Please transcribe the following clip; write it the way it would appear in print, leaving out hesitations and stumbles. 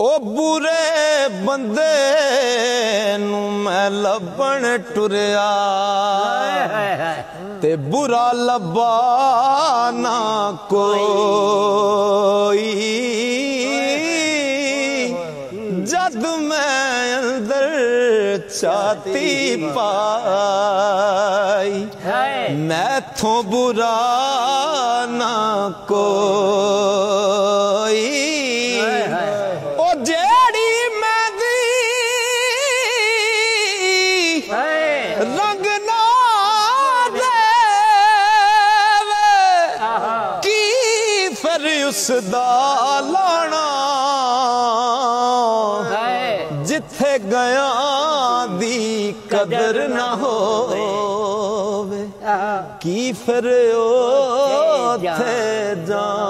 ओ बुरे बंदे नू मैं लभण टुरिया ते बुरा लब्बा ना कोई। जद मैं अंदर छाती पाई मैथों बुरा ना कोई। ओ जेड़ी मेरी रंग ना देवे की फिर उसदा लाना। जिथे गया दी कदर ना होवे की फिर ओथे जाना।